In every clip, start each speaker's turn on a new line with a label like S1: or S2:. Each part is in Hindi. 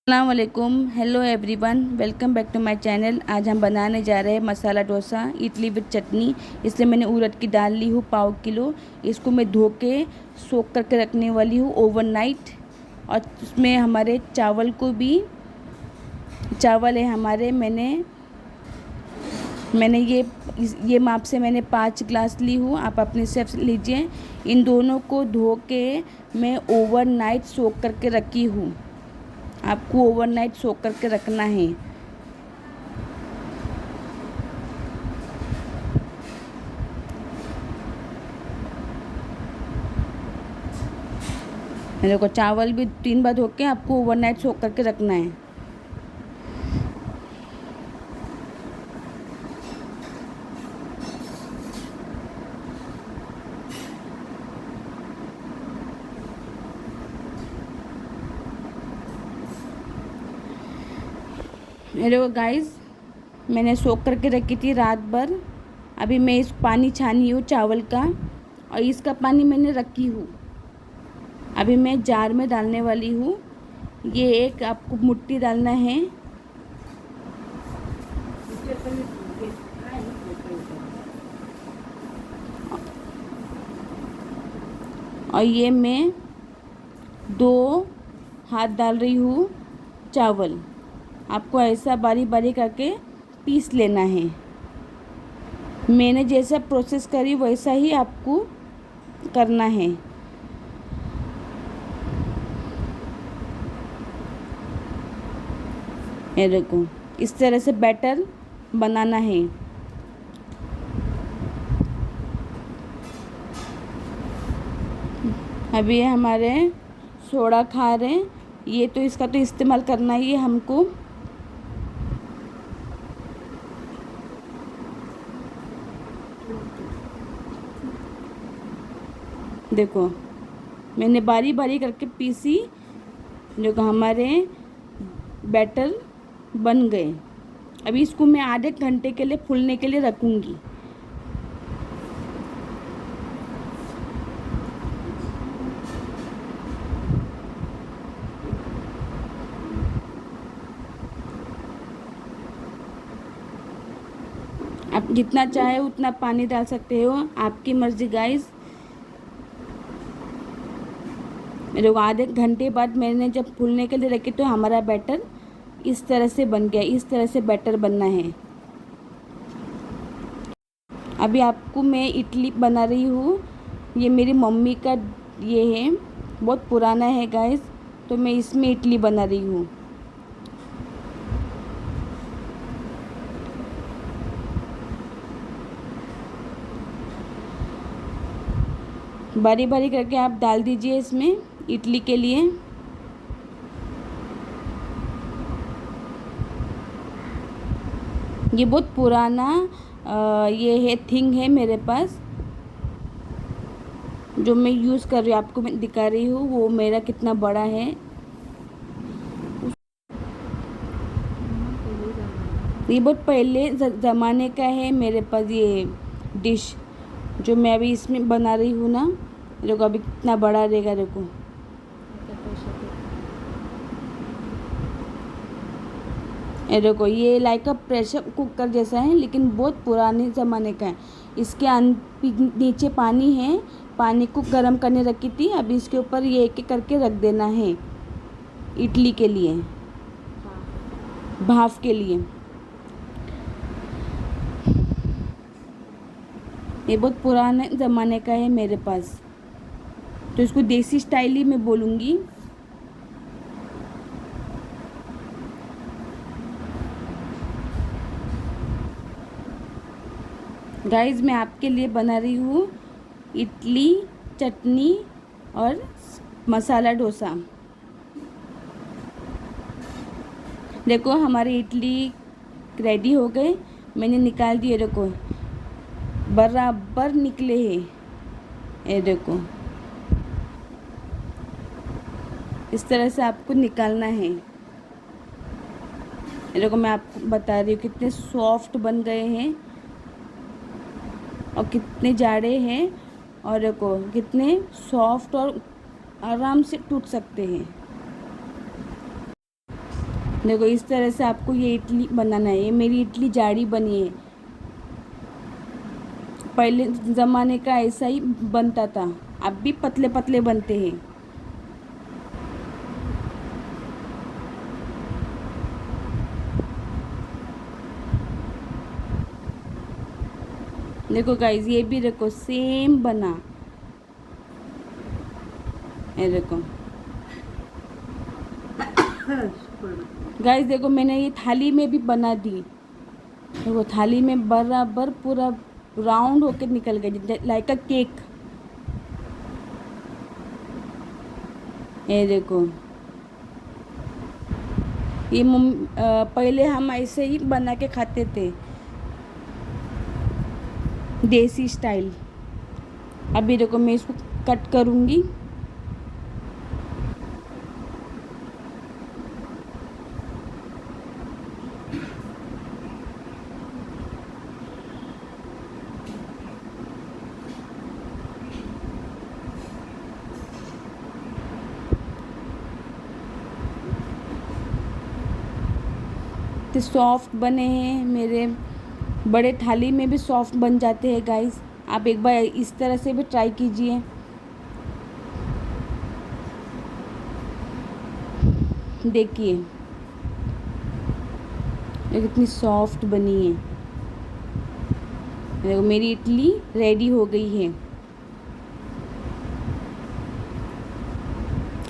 S1: अस्सलाम वालेकुम, hello everyone, welcome back to my channel. आज हम बनाने जा रहे हैं मसाला डोसा इडली विद चटनी। इसलिए मैंने उड़द की दाल ली हूँ 1/2 किलो। इसको मैं धो के सोक करके रखने वाली हूँ ओवरनाइट। और उसमें हमारे चावल है हमारे, मैंने ये माप से मैंने 5 ग्लास ली हूँ, आप अपने से लीजिए। इन दोनों को धो के मैं ओवरनाइट सोक करके रखी हूँ। आपको ओवरनाइट सोक करके रखना है। मेरे को चावल भी 3 बार धो के आपको ओवरनाइट सोक करके रखना है। मेरे को गाइस, मैंने सोक करके रखी थी रात भर। अभी मैं इस पानी छानी हूँ चावल का, और इसका पानी मैंने रखी हूँ। अभी मैं जार में डालने वाली हूँ। ये एक आपको मुट्ठी डालना है। और ये मैं 2 हाथ डाल रही हूँ चावल। आपको ऐसा बारी बारी करके पीस लेना है। मैंने जैसा प्रोसेस करी वैसा ही आपको करना है। ये देखो, इस तरह से बैटर बनाना है। अभी ये हमारे सोडा खा रहे हैं, ये तो इसका तो इस्तेमाल करना ही है हमको। देखो, मैंने बारी बारी करके पीसी। देखो, हमारे बैटर बन गए। अभी इसको मैं आधे घंटे के लिए फूलने के लिए रखूँगी। आप जितना चाहे उतना पानी डाल सकते हो, आपकी मर्ज़ी गाइस। मेरे को आधे घंटे बाद मैंने जब फूलने के लिए रखी तो हमारा बैटर इस तरह से बन गया। इस तरह से बैटर बनना है। अभी आपको मैं इडली बना रही हूँ। ये मेरी मम्मी का ये है, बहुत पुराना है गाइस, तो मैं इसमें इडली बना रही हूँ। बारी बारी करके आप डाल दीजिए इसमें इडली के लिए। ये बहुत पुराना ये है थिंग है मेरे पास, जो मैं यूज़ कर रही हूँ। आपको मैं दिखा रही हूँ वो मेरा कितना बड़ा है। ये बहुत पहले ज़माने का है मेरे पास ये डिश, जो मैं अभी इसमें बना रही हूँ ना। देखो अभी कितना बड़ा रहेगा। देखो, ये देखो, ये लाइक अ प्रेशर कुकर जैसा है, लेकिन बहुत पुराने ज़माने का है। इसके नीचे पानी है, पानी को गर्म करने रखी थी। अभी इसके ऊपर ये एक एक करके रख देना है इडली के लिए, भाप के लिए। ये बहुत पुराने ज़माने का है मेरे पास, तो इसको देसी स्टाइल ही मैं बोलूँगी। गाइस, मैं आपके लिए बना रही हूँ इडली, चटनी और मसाला डोसा। देखो, हमारी इडली रेडी हो गए, मैंने निकाल दिए। देखो, बराबर निकले हैं। ये देखो, इस तरह से आपको निकालना है। ये देखो, मैं आपको बता रही हूँ कितने सॉफ्ट बन गए हैं और कितने जाड़े हैं, और देखो कितने सॉफ्ट और आराम से टूट सकते हैं। देखो इस तरह से आपको ये इडली बनाना है। ये मेरी इडली जाड़ी बनी है। पहले ज़माने का ऐसा ही बनता था, अब भी पतले पतले बनते हैं। देखो गाइस, ये भी देखो सेम बना। ये देखो गाइस, देखो मैंने ये थाली में भी बना दी। देखो थाली में बराबर पूरा राउंड होके निकल गया, लाइक अ केक। ये देखो, ये पहले हम ऐसे ही बना के खाते थे, देसी स्टाइल। अभी देखो मैं इसको कट करूँगी। तो सॉफ्ट बने हैं मेरे, बड़े थाली में भी सॉफ्ट बन जाते हैं गाइस। आप एक बार इस तरह से भी ट्राई कीजिए। देखिए ये कितनी सॉफ्ट बनी है। देखो मेरी इडली रेडी हो गई है।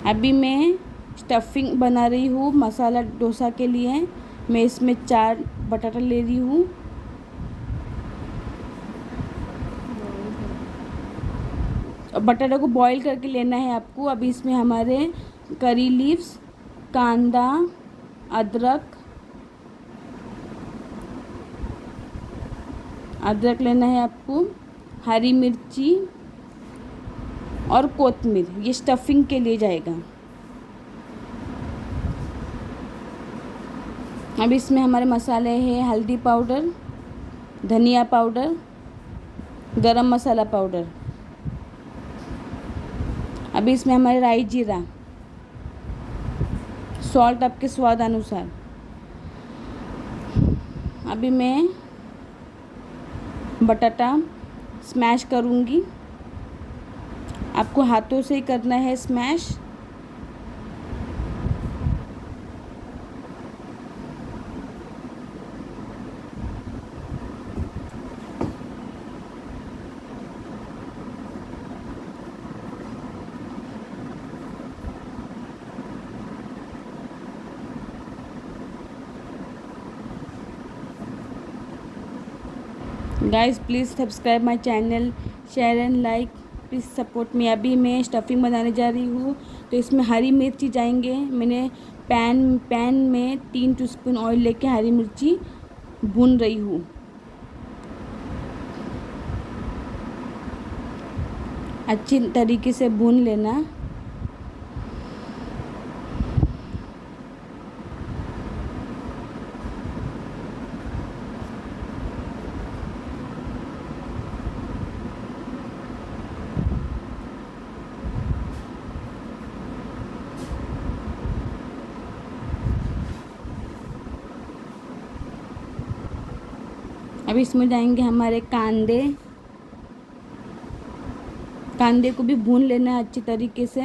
S1: अभी मैं स्टफिंग बना रही हूँ मसाला डोसा के लिए। मैं इसमें 4 बटाटा ले रही हूँ। बटाटा को बॉईल करके लेना है आपको। अभी इसमें हमारे करी लीव्स, कांदा, अदरक लेना है आपको, हरी मिर्ची और कोतमीर। ये स्टफिंग के लिए जाएगा। अब इसमें हमारे मसाले हैं हल्दी पाउडर, धनिया पाउडर, गरम मसाला पाउडर। अभी इसमें हमारे राई जीरा, सॉल्ट आपके स्वाद अनुसार। अभी मैं बटाटा स्मैश करूँगी। आपको हाथों से ही करना है smash. Guys please subscribe my channel, share and like, please support me. अभी मैं स्टफिंग बनाने जा रही हूँ, तो इसमें हरी मिर्ची जाएंगे। मैंने पैन में 3 टीस्पून ऑयल लेके हरी मिर्ची भून रही हूँ। अच्छी तरीके से भून लेना। अब इसमें जाएंगे हमारे कांदे को भी भून लेना है अच्छी तरीके से।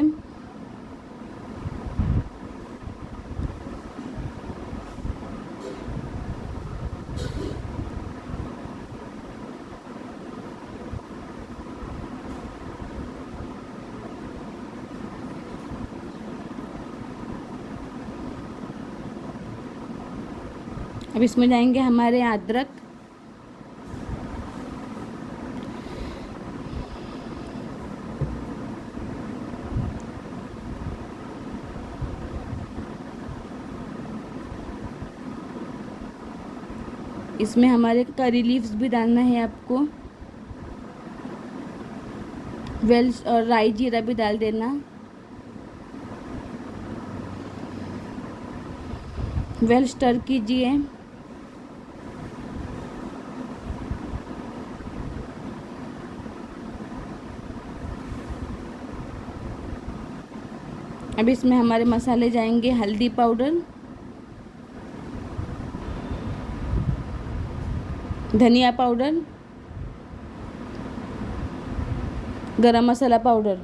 S1: अब इसमें जाएंगे हमारे अदरक, इसमें हमारे करी लीव्स भी डालना है आपको, और राई जीरा भी डाल देना। वेल स्टर कीजिए। अब इसमें हमारे मसाले जाएंगे हल्दी पाउडर, धनिया पाउडर, गरम मसाला पाउडर।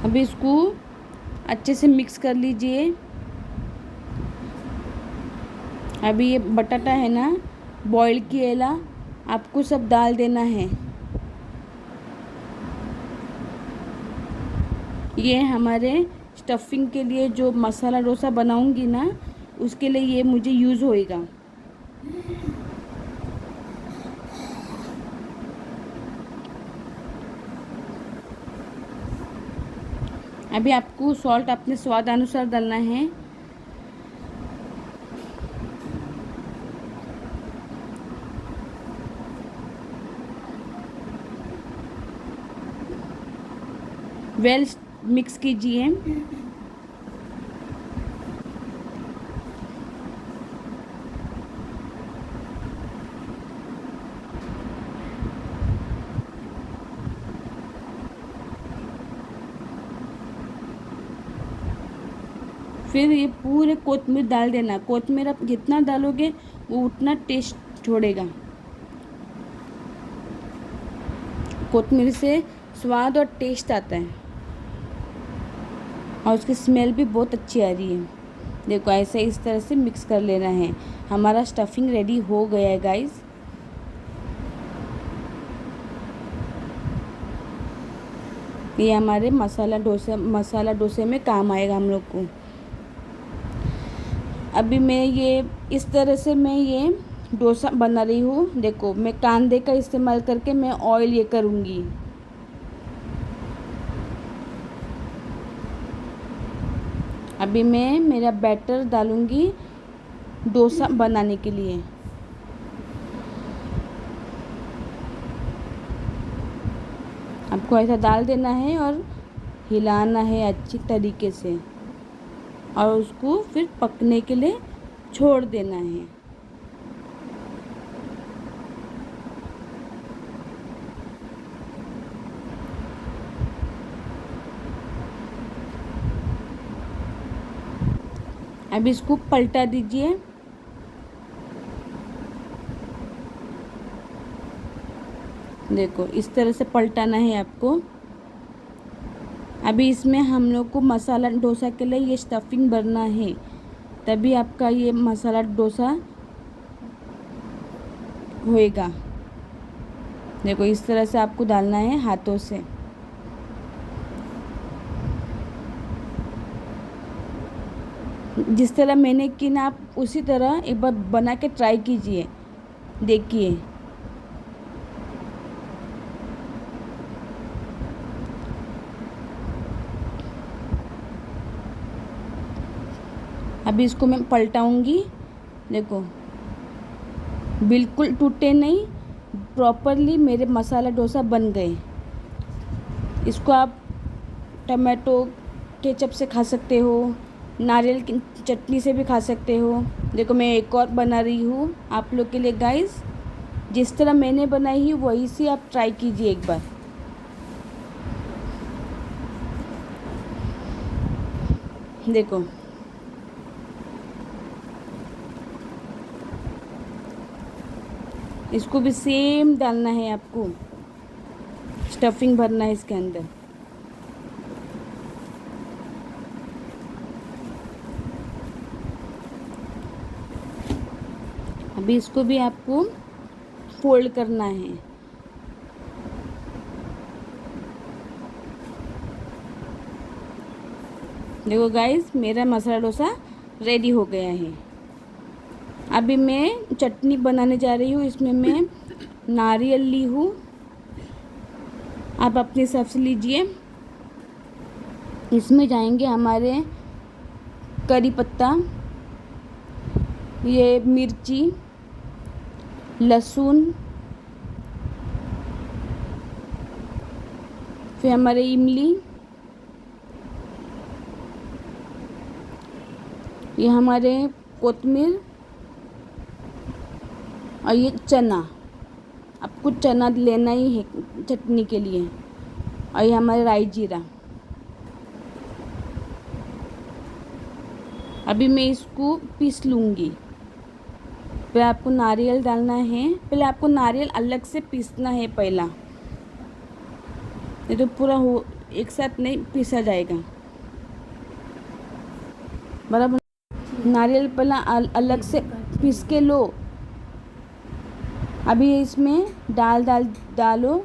S1: अभी इसको अच्छे से मिक्स कर लीजिए। अभी ये बटाटा है ना, बॉईल किएला, आपको सब डाल देना है। ये हमारे स्टफिंग के लिए जो मसाला डोसा बनाऊंगी ना, उसके लिए ये मुझे यूज़ होएगा। अभी आपको सॉल्ट अपने स्वाद अनुसार डालना है। वेल मिक्स कीजिए। फिर ये पूरे कोतमीर डाल देना। कोतमीर आप जितना डालोगे वो उतना टेस्ट छोड़ेगा। कोतमीर से स्वाद और टेस्ट आता है और उसकी स्मेल भी बहुत अच्छी आ रही है। देखो ऐसे इस तरह से मिक्स कर लेना है। हमारा स्टफिंग रेडी हो गया है गाइस। ये हमारे मसाला डोसे में काम आएगा हम लोग को। अभी मैं ये इस तरह से मैं ये डोसा बना रही हूँ। देखो मैं कांदे का इस्तेमाल करके मैं ऑयल ये करूँगी। अभी मैं मेरा बैटर डालूँगी डोसा बनाने के लिए। आपको ऐसा डाल देना है और हिलाना है अच्छी तरीके से और उसको फिर पकने के लिए छोड़ देना है। अब इसको पलटा दीजिए। देखो इस तरह से पलटाना है आपको। अभी इसमें हम लोग को मसाला डोसा के लिए ये स्टफिंग भरना है, तभी आपका ये मसाला डोसा होएगा। देखो इस तरह से आपको डालना है हाथों से। जिस तरह मैंने की ना, आप उसी तरह एक बार बना के ट्राई कीजिए, देखिए। अभी इसको मैं पलटाऊंगी। देखो बिल्कुल टूटे नहीं, प्रॉपरली मेरे मसाला डोसा बन गए। इसको आप टमाटो केचप से खा सकते हो, नारियल की चटनी से भी खा सकते हो। देखो मैं एक और बना रही हूँ आप लोग के लिए गाइस। जिस तरह मैंने बनाई है वही से आप ट्राई कीजिए एक बार। देखो इसको भी सेम डालना है आपको, स्टफिंग भरना है इसके अंदर। अभी इसको भी आपको फोल्ड करना है। देखो गाइस मेरा मसाला डोसा रेडी हो गया है। अभी मैं चटनी बनाने जा रही हूँ। इसमें मैं नारियल ली हूँ, आप अपने हिसाब से लीजिए। इसमें जाएंगे हमारे करी पत्ता, ये मिर्ची, लहसुन, फिर हमारे इमली, ये हमारे कोतमीर और ये चना। आपको चना लेना ही है चटनी के लिए। और ये हमारे राई जीरा। अभी मैं इसको पीस लूँगी। पहले आपको नारियल डालना है, पहले आपको नारियल अलग से पीसना है पहला, नहीं तो पूरा हो एक साथ नहीं पीसा जाएगा बराबर। नारियल पहला अलग से पीस के लो। अभी इसमें डालो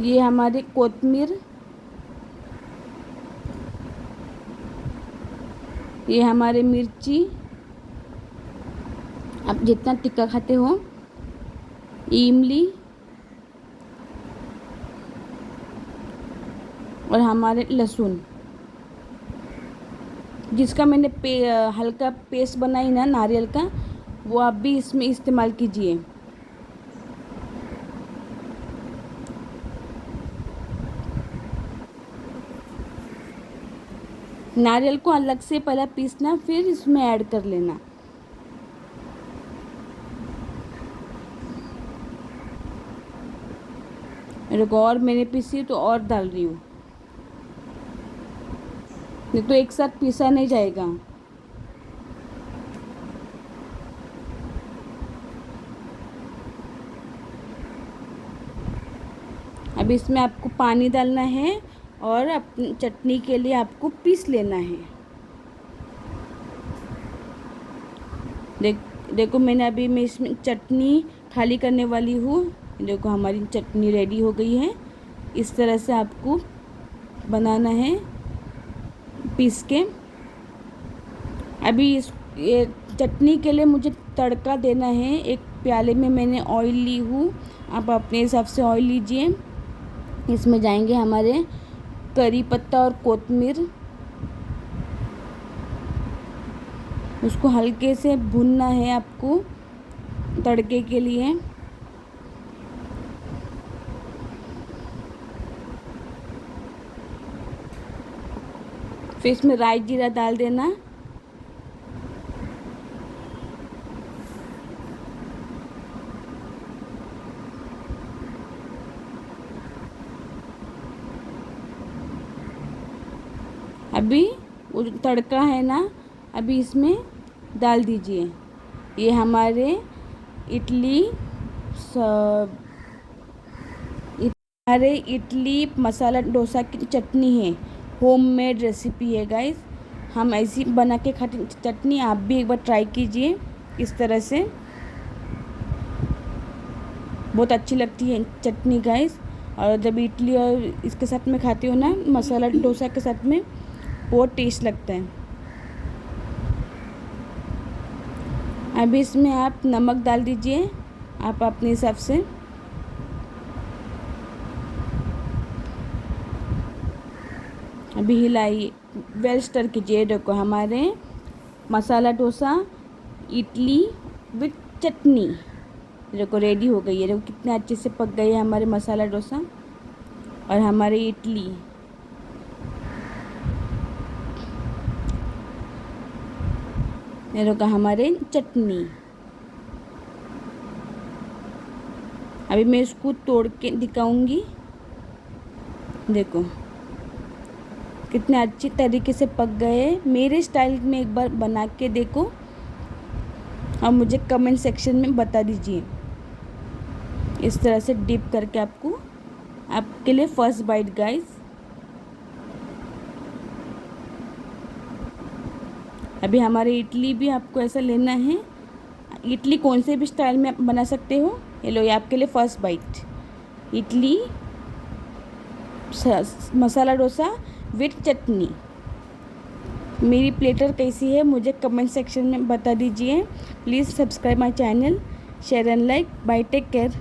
S1: ये हमारे कोतमीर, ये हमारे मिर्ची, आप जितना तिक्का खाते हो, इमली और हमारे लहसुन, जिसका मैंने हल्का पेस्ट बनाई ना नारियल का, वो आप भी इसमें इस्तेमाल कीजिए। नारियल को अलग से पहले पीसना, फिर इसमें ऐड कर लेना। मेरे को और मैंने पीसी तो और डाल रही हूँ, नहीं तो एक साथ पीसा नहीं जाएगा। अब इसमें आपको पानी डालना है और अपनी चटनी के लिए आपको पीस लेना है। देखो मैंने अभी मैं इसमें चटनी खाली करने वाली हूँ। देखो हमारी चटनी रेडी हो गई है। इस तरह से आपको बनाना है पीस के। अभी ये चटनी के लिए मुझे तड़का देना है। एक प्याले में मैंने ऑयल ली हूँ, आप अपने हिसाब से ऑयल लीजिए। इसमें जाएंगे हमारे करी पत्ता और कोतमीर, उसको हल्के से भूनना है आपको तड़के के लिए। फिर इसमें राई जीरा डाल देना। अभी वो जो तड़का है ना, अभी इसमें डाल दीजिए। ये हमारे इडली मसाला डोसा की चटनी है। होममेड रेसिपी है गाइस। हम ऐसी बना के खाते चटनी, आप भी एक बार ट्राई कीजिए इस तरह से। बहुत अच्छी लगती है चटनी गाइस। और जब इडली और इसके साथ में खाती हो ना, मसाला डोसा के साथ में, बहुत टेस्ट लगता है। अभी इसमें आप नमक डाल दीजिए, आप अपने हिसाब से। अभी हिलाइए, वेल स्टर कीजिए। देखो हमारे मसाला डोसा इडली विथ चटनी देखो रेडी हो गई है। देखो कितने अच्छे से पक गए हैं हमारे मसाला डोसा और हमारे इडली। देखो हमारे चटनी। अभी मैं इसको तोड़ के दिखाऊंगी। देखो कितने अच्छी तरीके से पक गए। मेरे स्टाइल में एक बार बना के देखो और मुझे कमेंट सेक्शन में बता दीजिए। इस तरह से डिप करके आपके लिए फर्स्ट बाइट गाइस। अभी हमारे इडली भी आपको ऐसा लेना है। इडली कौन से भी स्टाइल में आप बना सकते हो। ये लो, ये आपके लिए first bite idli masala dosa with chutney. मेरी प्लेटर कैसी है मुझे कमेंट सेक्शन में बता दीजिए। Please subscribe my channel, share and like. Bye, take care.